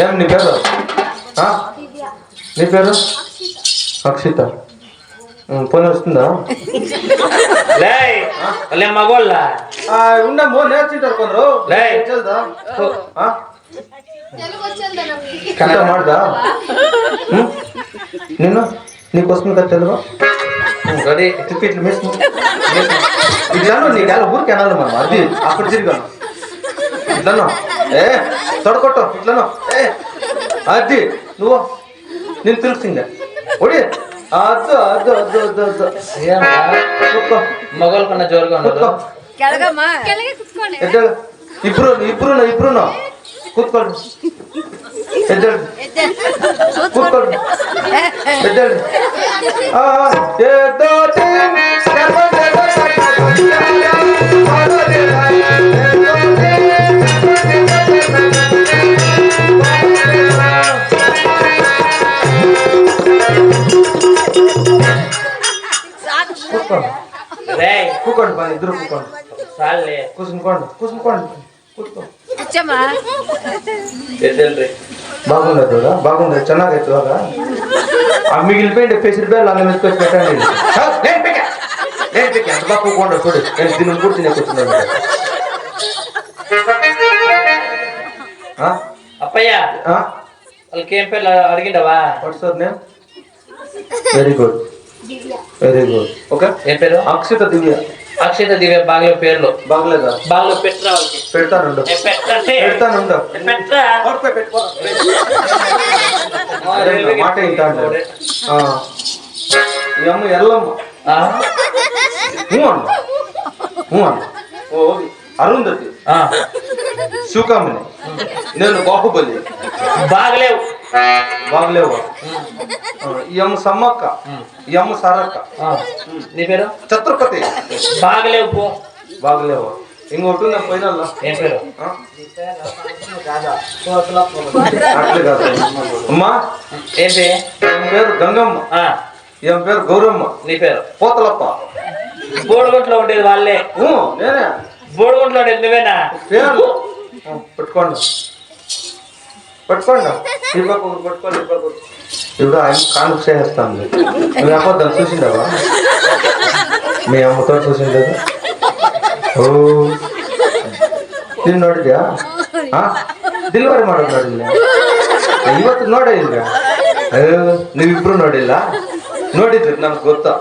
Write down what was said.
ఏం నీ పేరు? నీ పేరు అక్షిత. ఫోన్ వస్తుందా? మగోళ్ళ ఉండమ్మో నేర్చుంటారు కొందరు. కథ ಮಾಡ್ದಾ ನೀನು నీకోసం కదా తెలుగు రెడీ టికెట్లు మిస్ ఇట్లాను నీకు ఊరికి అనాలి మనం అది అక్కడ తిరిగాను ఇట్లను తొడకొట్టు ఇట్లను అది నువ్వు నేను తిరుగుతుందా ఒడి అద్దు అద్దు అద్దు అద్దు అద్దు కూర్చో మగోళ్ళ కన్నా జోరుగా కూర్చో ఇప్పుడు ఇప్పుడు ఇప్పుడు కూర్చోండి కూర్చోండి కూకోండి పని ఇద్దరు కూకోండి చాలే కూర్చుకోండి కూర్చుకోండి కూర్చో బాగుండదు బాగుండదు ಚೆನ್ನಾಗೈತೆ ಇವಾಗ ఆ మిగిలిపోయింది పెసిరి బేళ్ళు అన్న వేసుకొచ్చి పెట్టండి ఎంత బాగా కూకోండి చూడు నేను దీన్ని కూడా తినే కూర్చున్నాను అప్పయ్య వాళ్ళకి ఏం పేర్లు అడిగిండవా? What's your name very good very good okay ఏం పేరు? అక్షిత దివ్య. అక్షిత దివ్య బాగా పేర్లు బాగలేదా? బాగా పెట్టరా వాళ్ళకి పెడతాను పెడతాను మాట ఇంటాడు ఈ అమ్మ ఎల్లమ్మ అరుంధతి శివకామిని నేను బాహుబలి బాగలేవు బాగలేవు ఈ అమ్మ సమ్మక్క ఈ అమ్మ సారక్క. నీ పేరు? ఛత్రపతి బాగలేవు పో బాగలేవు ఇంకోటి నా పోయిన ఏం పేరు? అట్లే కాదు అమ్మా ఏం పేరు గంగమ్మ ఏం పేరు గౌరమ్మ. నీ పేరు? పోతలప్ప. బోడుగుంట్లో ఉండేది వాళ్ళే. నేనే బోడుగుంట్లో ఉండేది నువ్వేనా? పేరు పెట్టుకోండి పట్టుకోండి పట్టుకోండి ఇప్పుడు ఆయన కానుక చేస్తాను. మీ అమ్మతో చూసిండవా? మీ అమ్మతో చూసిండదు. ಓ ನೀನು ನೋಡಿದ್ಯಾ? ಡೆಲಿವರಿ ಮಾಡೋದು ನೋಡಿಲ್ಲ ಇವತ್ತು ನೋಡೇ ಇಲ್ಲ. ನೀವಿಬ್ರು ನೋಡಿಲ್ಲ? ನೋಡಿದ್ರಿ ನಮ್ಗೆ ಗೊತ್ತಾ?